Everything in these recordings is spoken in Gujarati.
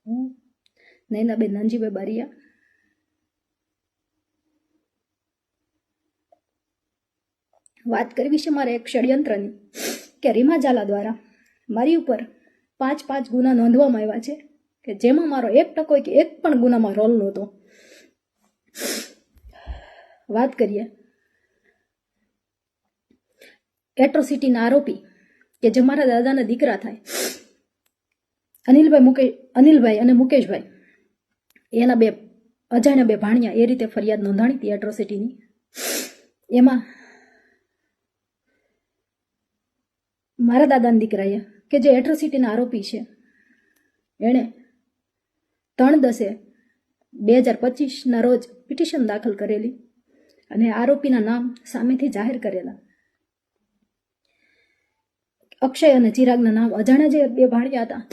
હું નૈનાબેન નાનજીભાઈ બારિયા. વાત કરવી છે મારે એક ષડયંત્રની કે રીમા ઝાલા દ્વારા મારી ઉપર 5 ગુના નોંધવામાં આવ્યા છે કે જેમાં મારો 1% કે એક પણ ગુનામાં રોલ નહોતો. વાત કરીએ એટ્રોસિટીના આરોપી કે જે મારા દાદાના દીકરા થાય અનિલભાઈ અને મુકેશભાઈ, એના અજાણ્યા 2 ભાણિયા એ રીતે ફરિયાદ નોંધાણી હતી એટ્રોસિટીની. એમાં મારા દાદાના દીકરાએ કે જે એટ્રોસિટીના આરોપી છે એણે 3/10/2025 રોજ પિટિશન દાખલ કરેલી અને આરોપીના નામ સામેથી જાહેર કરેલા. અક્ષય અને ચિરાગના નામ, અજાણ્યા જે 2 ભાણિયા હતા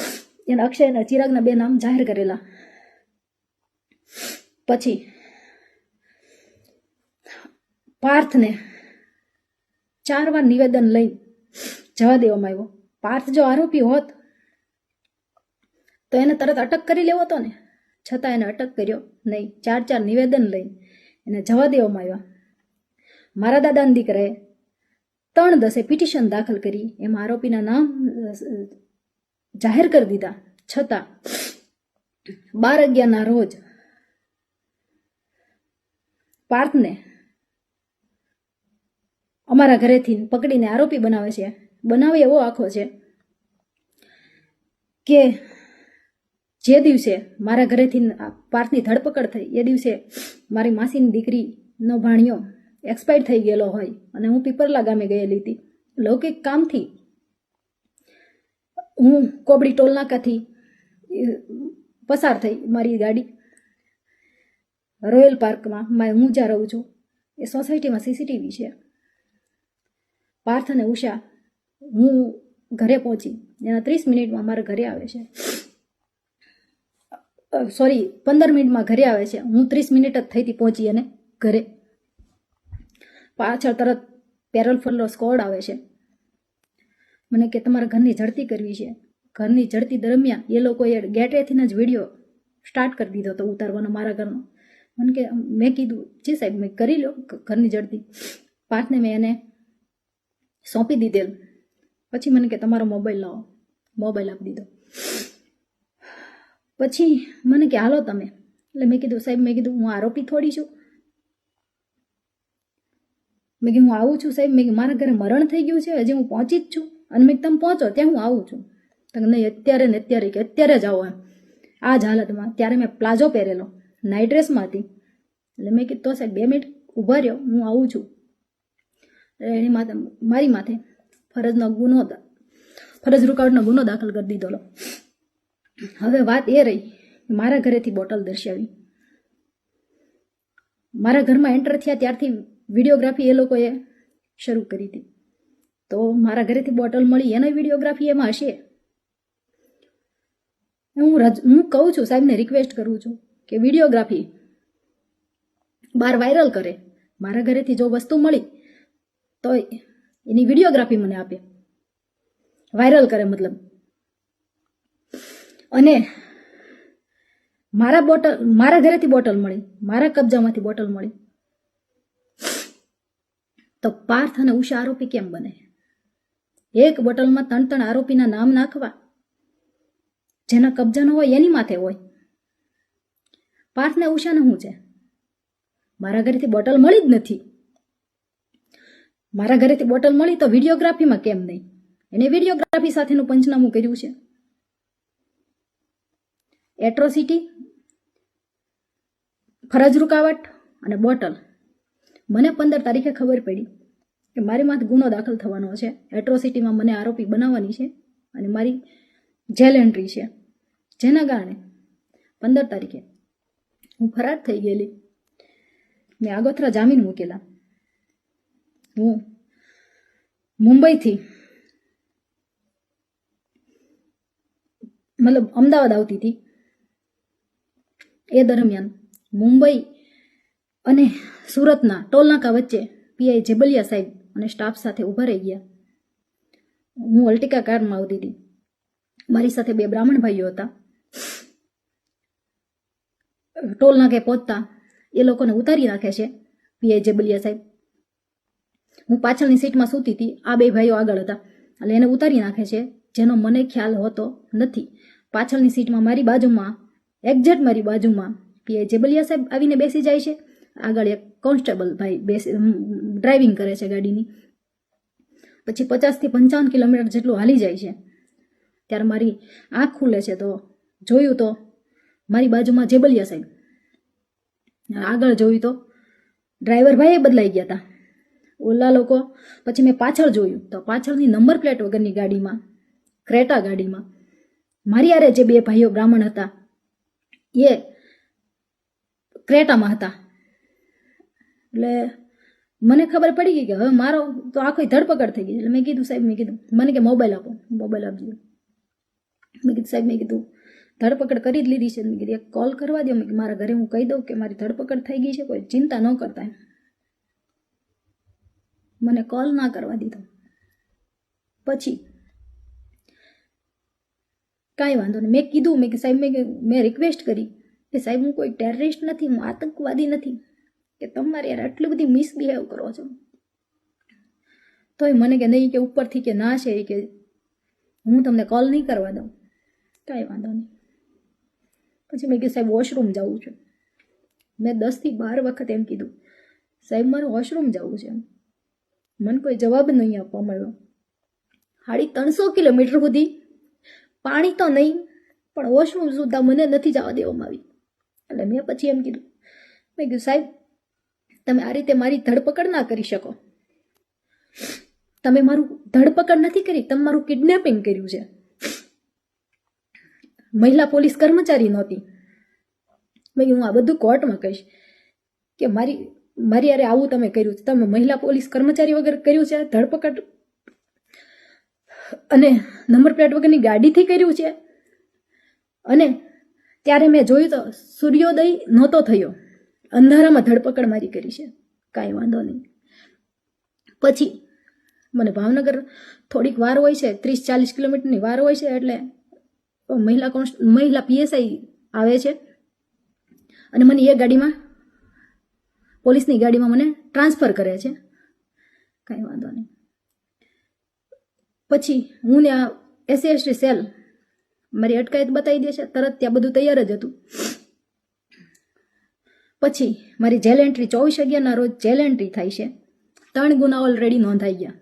એના અક્ષય અને ચિરાગના 2 નામ જાહેર કરેલા. પછી પાર્થને 4 વાર નિવેદન લઈ જવા દેવામાં આવ્યો. પાર્થ જો આરોપી હોત તો એને તરત અટક કરી લેવો હતો ને, છતાં એને અટક કર્યો નહીં. 4 નિવેદન લઈ એને જવા દેવામાં આવ્યા. મારા દાદાના દીકરાએ 3/10 પિટિશન દાખલ કરી, એમાં આરોપીના નામ જાહેર કરી દીધા, છતાં 12/11 રોજ પાર્થને અમારા ઘરેથી પકડીને આરોપી બનાવે છે. બનાવે એવો આખો છે કે જે દિવસે મારા ઘરેથી પાર્થની ધરપકડ થઈ એ દિવસે મારી માસીની દીકરીનો ભાણિયો એક્સપાયર થઈ ગયેલો હોય અને હું પીપરલા ગામે ગયેલી હતી લૌકિક કામથી. હું કોબડી ટોલનાકાથી પસાર થઈ મારી ગાડી રોયલ પાર્કમાં, હું જ્યાં રહું છું એ સોસાયટીમાં સીસીટીવી છે. પાર્થ અને ઉષા હું ઘરે પહોંચી એના 30 મિનિટમાં મારા ઘરે આવે છે, 15 મિનિટમાં ઘરે આવે છે. હું 30 મિનિટ જ થઈ હતી પહોંચી અને ઘરે. પાછળ તરત પેરોલ ફરલો સ્કોડ આવે છે. મને કે તમારા ઘરની ઝડતી કરવી છે. ઘરની ઝડતી દરમિયાન એ લોકોએ ગેટેથી જ વિડીયો સ્ટાર્ટ કરી દીધો હતો ઉતારવાનો મારા ઘરનો. મને કે મેં કીધું જી સાહેબ મેં કરી લો ઘરની ઝડતી. પાર્થને મેં એને સોંપી દીધેલ. પછી મને કે તમારો મોબાઈલ લાવો, મોબાઈલ આપી દીધો. પછી મને કે હાલો તમે. એટલે મેં કીધું સાહેબ, મેં કીધું હું આરોપી થોડી છું. મેં કીધું હું આવું છું સાહેબ, મેં કીધું મારા ઘરે મરણ થઈ ગયું છે, હજી હું પહોંચી જ છું. અને મેં તમે પહોંચો ત્યાં હું આવું છું. તો નહીં અત્યારે ને અત્યારે કે અત્યારે જ આવો એમ આ જ હાલતમાં. ત્યારે મેં પ્લાઝો પહેરેલો, નાઇટ ડ્રેસમાં હતી. એટલે મેં કીધું તો સાહેબ 2 મિનિટ ઊભા રહ્યો, હું આવું છું. એની માથે મારી માથે ફરજ રૂકાવટનો ગુનો દાખલ કરી દીધો. હવે વાત એ રહી મારા ઘરેથી બોટલ દર્શાવી. મારા ઘરમાં એન્ટર થયા ત્યારથી વિડીયોગ્રાફી એ લોકોએ શરૂ કરી હતી. તો મારા ઘરેથી બોટલ મળી એનો વિડીયોગ્રાફી એમાં હશે. હું કહું છું સાહેબને રિક્વેસ્ટ કરું છું કે વિડીયોગ્રાફી બહાર વાયરલ કરે. મારા ઘરેથી જો વસ્તુ મળી તો એની વિડીયોગ્રાફી મને આપે, વાયરલ કરે મતલબ. અને મારા ઘરેથી બોટલ મળી, મારા કબજામાંથી બોટલ મળી, તો પાર્થ અને ઉષા આરોપી કેમ બને? એક બોટલમાં 3 આરોપીના નામ નાખવા, જેના કબજાનો હોય એની માથે હોય. પાર્થ ને ઉષાને શું છે? મારા ઘરેથી બોટલ મળી જ નથી. મારા ઘરેથી બોટલ મળી તો વિડીયોગ્રાફીમાં કેમ નહીં? એને વિડીયોગ્રાફી સાથેનું પંચનામું કર્યું છે. એટ્રોસિટી, ફરજ રૂકાવટ અને બોટલ. મને 15 તારીખે ખબર પડી કે મારી માથે ગુનો દાખલ થવાનો છે. એટ્રોસિટીમાં મને આરોપી બનાવવાની છે અને મારી જેલ એન્ટ્રી છે, જેના કારણે 15 તારીખે હું ફરાર થઈ ગયેલી. મેં આગોતરા જામીન મૂકેલા. હું મુંબઈથી મતલબ અમદાવાદ આવતી હતી. એ દરમિયાન મુંબઈ અને સુરતના ટોલનાકા વચ્ચે પીઆઈ જેબલિયા સાહેબ અને સ્ટાફ સાથે ઊભા રહી ગયા. હું અલ્ટિકા કારમાં આવતી હતી. મારી સાથે 2 બ્રાહ્મણ ભાઈઓ હતા. ટોલ નાકે પહોંચતા એ લોકોને ઉતારી નાખે છે પીઆઈ જેબલિયા સાહેબ. હું પાછળની સીટમાં સૂતી હતી, આ બે ભાઈઓ આગળ હતા, એટલે એને ઉતારી નાખે છે, જેનો મને ખ્યાલ હોતો નથી. પાછળની સીટમાં મારી બાજુમાં, એક્ઝેક્ટ મારી બાજુમાં પીઆઈ જેબલિયા સાહેબ આવીને બેસી જાય છે. આગળ એક કોન્સ્ટેબલ ભાઈ ડ્રાઇવિંગ કરે છે ગાડીની. પછી 50 થી 55 કિલોમીટર જેટલું હાલી જાય છે. ત્યારે મારી આંખ ખુલે છે તો જોયું તો મારી બાજુમાં જેબલિયા સાહેબ, આગળ જોયું તો ડ્રાઈવર ભાઈ બદલાઈ ગયા હતા ઓલા લોકો. પછી મેં પાછળ જોયું તો પાછળની નંબર પ્લેટ વગરની ગાડીમાં, ક્રેટા ગાડીમાં મારી હારે જે બે ભાઈઓ બ્રાહ્મણ હતા એ ક્રેટામાં હતા. એટલે મને ખબર પડી ગઈ કે હવે મારો તો આખી ધરપકડ થઈ ગઈ. એટલે મેં કીધું સાહેબ, મેં કીધું મને કે મોબાઈલ આપો, મોબાઈલ આપજો. મેં કીધું સાહેબ, મેં કીધું ધરપકડ કરી જ લીધી છે. મેં કીધું એક કોલ કરવા દો, મેં મારા ઘરે હું કહી દઉં કે મારી ધરપકડ થઈ ગઈ છે, કોઈ ચિંતા ન કરતા. મને કોલ ના કરવા દીધો. પછી કાંઈ વાંધો નહીં, મેં કીધું, મેં કે સાહેબ, મેં રિક્વેસ્ટ કરી કે સાહેબ હું કોઈ ટેરરિસ્ટ નથી, હું આતંકવાદી નથી કે તમારે યાર આટલી બધી મિસબિહેવ કરો છો. તોય મને કે નહીં, કે ઉપરથી કે ના છે, કે હું તમને કોલ નહીં કરવા દઉં. કાંઈ વાંધો નહીં. પછી મેં કીધું સાહેબ વોશરૂમ જવું છે. મેં 10 થી 12 વખત એમ કીધું સાહેબ મારે વોશરૂમ જવું છે. મને કોઈ જવાબ નહીં આપવા મળ્યો. 350 કિલોમીટર સુધી પાણી તો નહીં પણ વોશરૂમ સુદ્ધા મને નથી જવા દેવામાં આવી. એટલે મેં પછી એમ કીધું, મેં કીધું સાહેબ તમે આ રીતે મારી ધરપકડ ના કરી શકો. તમે મારું ધરપકડ નથી કરી, તમે મારું કિડનેપિંગ કર્યું છે. મહિલા પોલીસ કર્મચારી નહોતી. મેં હું આ બધું કોર્ટમાં કહીશ કે મારી યારે આવું તમે કર્યું છે. તમે મહિલા પોલીસ કર્મચારી વગર કર્યું છે ધરપકડ, અને નંબર પ્લેટ વગરની ગાડીથી કર્યું છે. અને ત્યારે મેં જોયું તો સૂર્યોદય નહોતો થયો, અંધારામાં ધરપકડ મારી કરી છે. કાંઈ વાંધો નહીં. પછી મને ભાવનગર થોડીક વાર હોય છે, 30-40 કિલોમીટરની વાર હોય છે. એટલે મહિલા પીએસઆઈ આવે છે અને મને એ ગાડીમાં, પોલીસની ગાડીમાં મને ટ્રાન્સફર કરે છે. કાંઈ વાંધો નહીં. પછી હું ને આ SC/ST સેલ મારી અટકાયત બતાવી દે છે તરત, ત્યાં બધું તૈયાર જ હતું. પછી મારી જેલ એન્ટ્રી 24/11ના રોજ જેલ એન્ટ્રી થાય છે. 3 ગુના ઓલરેડી નોંધાઈ ગયા: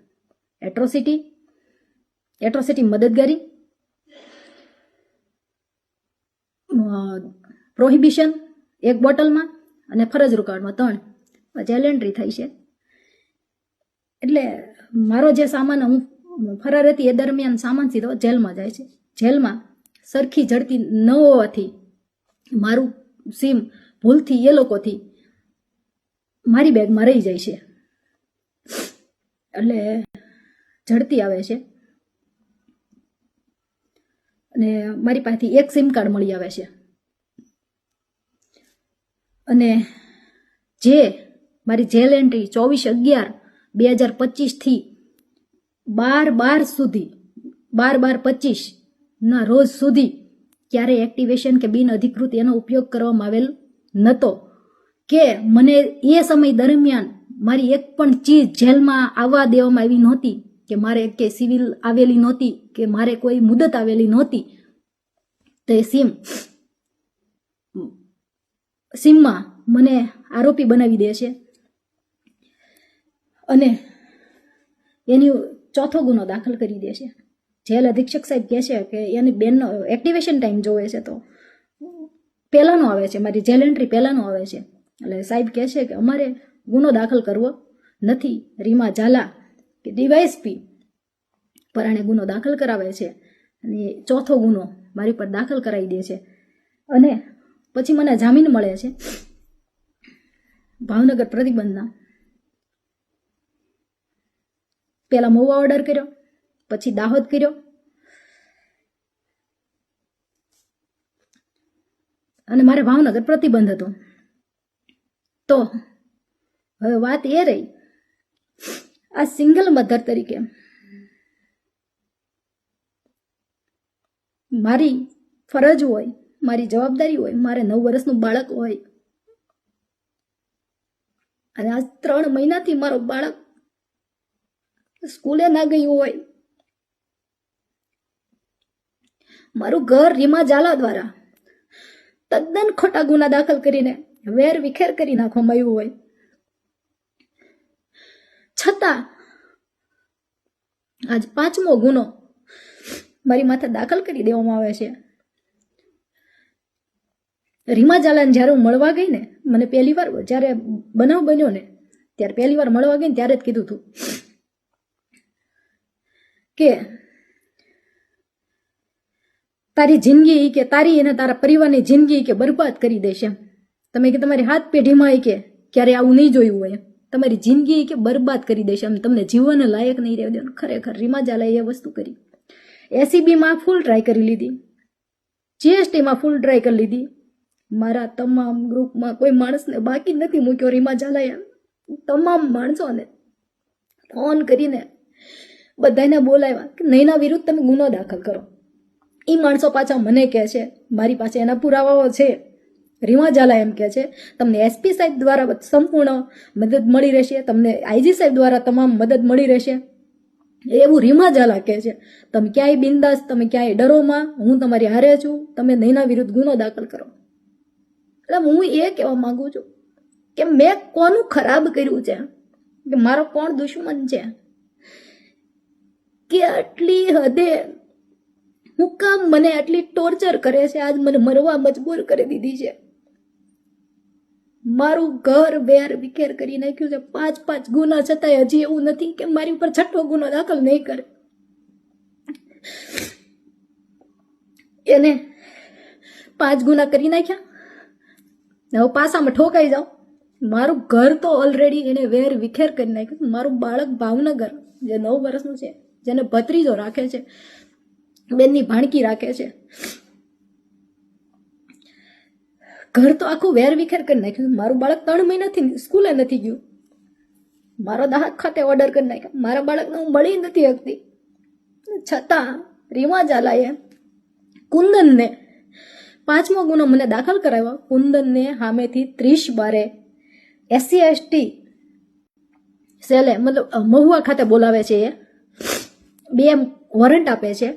એટ્રોસિટી મદદગારી, પ્રોહિબિશન 1 બોટલમાં, અને ફરજ રૂકાવટમાં 3 જેલ એન્ટ્રી થઈ છે. એટલે મારો જે સામાન, હું ફરાર હતી એ દરમિયાન સામાન સીધો જેલમાં જાય છે. જેલમાં સરખી ઝડપી ન હોવાથી મારું સિમ ભૂલથી એ લોકોથી મારી બેગમાં રહી જાય છે. એટલે ઝડપી આવે છે અને મારી પાસેથી 1 સિમ કાર્ડ મળી આવે છે. અને જે મારી જેલ એન્ટ્રી 24/11/2025 થી 12/12 સુધી, 12/12/25 ના રોજ સુધી ક્યારેય એક્ટિવેશન કે બિન અધિકૃત એનો ઉપયોગ કરવામાં આવેલ નહોતો. કે મને એ સમય દરમિયાન મારી એક પણ ચીજ જેલમાં આવવા દેવામાં આવી નહોતી, કે મારે કે સિવિલ આવેલી નહોતી, કે મારે કોઈ મુદત આવેલી નહોતી. તો એ સિમમાં મને આરોપી બનાવી દે છે અને એની 4થો ગુનો દાખલ કરી દે છે. જેલ અધિક્ષક સાહેબ કહે છે કે એની બેનનો એક્ટિવેશન ટાઈમ જોવે છે તો પહેલાંનો આવે છે, મારી જેલ એન્ટ્રી પહેલાંનો આવે છે. એટલે સાહેબ કહે છે કે અમારે ગુનો દાખલ કરવો નથી. રીમા ઝાલા કે ડીવાયએસપી પરાણે ગુનો દાખલ કરાવે છે અને 4થો ગુનો મારી પર દાખલ કરાવી દે છે. અને પછી મને જામીન મળે છે ભાવનગર પ્રતિબંધના. પહેલા મહુવા ઓર્ડર કર્યો, પછી દાહોદ કર્યો, અને મારે ભાવનગર પ્રતિબંધ હતો. તો હવે વાત એ રહી, આ સિંગલ મધર તરીકે મારી ફરજ હોય, મારી જવાબદારી હોય, મારે 9 વર્ષનું બાળક હોય, અને આજ 3 મહિનાથી મારો બાળક સ્કૂલે ના ગયું હોય, મારું ઘર રીમા ઝાલા દ્વારા તદ્દન ખોટા ગુના દાખલ કરીને વેર વિખેર કરી નાખવામાં આવ્યું હોય, છતાં આજ 5મો ગુનો મારી માથે દાખલ કરી દેવામાં આવે છે. રીમા ઝાલાને જ્યારે હું મળવા ગઈ ને, મને પહેલી વાર જ્યારે બનાવ બન્યો ને ત્યારે પહેલી વાર મળવા ગઈ ને ત્યારે જ કીધું હતું કે તારી જિંદગી કે તારી અને તારા પરિવારની જિંદગી કે બરબાદ કરી દેશે. તમે કે તમારી હાથ પેઢીમાં કે ક્યારે આવું નહીં જોયું હોય, તમારી જિંદગી કે બરબાદ કરી દેશે, એમ તમને જીવન લાયક નહીં રહેવા દેવાનું. ખરેખર રીમા ઝાલાએ એ વસ્તુ કરી. એસીબીમાં ફૂલ ટ્રાય કરી લીધી, જીએસટીમાં ફૂલ ટ્રાય કરી લીધી, મારા તમામ ગ્રુપમાં કોઈ માણસને બાકી નથી મૂક્યો. રીમા ઝાલાએ તમામ માણસોને ફોન કરીને બધાને બોલાવ્યા કે નૈના વિરુદ્ધ તમે ગુનો દાખલ કરો. એ માણસો પાછા મને કહે છે, મારી પાસે એના પુરાવાઓ છે. રીમા ઝાલા એમ કહે છે તમને એસપી સાહેબ દ્વારા સંપૂર્ણ મદદ મળી રહેશે, તમને આઈજી સાહેબ દ્વારા તમામ મદદ મળી રહેશે, એવું રીમા ઝાલા કહે છે. તમે ક્યાંય બિંદાસ, તમે ક્યાંય ડરોમાં, હું તમારી હારે છું, તમે નૈના વિરુદ્ધ ગુનો દાખલ કરો. એટલે હું એ કહેવા માંગુ છું કે મેં કોનું ખરાબ કર્યું છે, કે મારો કોણ દુશ્મન છે, કે આટલી હદે હું કામ મને આટલી ટોર્ચર કરે છે, આજ મને મરવા મજબૂર કરી દીધી છે. મારું ઘર વેર વિખેર કરી નાખ્યું છે. 5 ગુના છતાંય હજી એવું નથી કે મારી ઉપર 6ઠો ગુનો દાખલ નહીં કરે. એને 5 ગુના કરી નાખ્યા, હવે પાસામાં ઠોકાઈ જાઓ. મારું ઘર તો ઓલરેડી એને વેર વિખેર કરી નાખ્યું. મારું બાળક ભાવનગર જે 9 વર્ષનું છે, જેને ભત્રીજો રાખે છે, બેનની ભાણકી રાખે છે, ઘર તો આખું વેર વિખેર કરી નાખ્યું. મારું બાળક 3 મહિનાથી સ્કૂલે નથી ગયું, મારો દાહક ખાતે ઓર્ડર કરી નાખ્યો, મારા બાળકને હું મળી નથી શકતી. છતાં રીમા ઝાલાએ કુંદનને 5મો ગુનો મને દાખલ કરાવ્યો. કુંદનને સામેથી 30/12 SC/ST સેલે મતલબ મહુવા ખાતે બોલાવે છે. એ 2 વોરંટ આપે છે.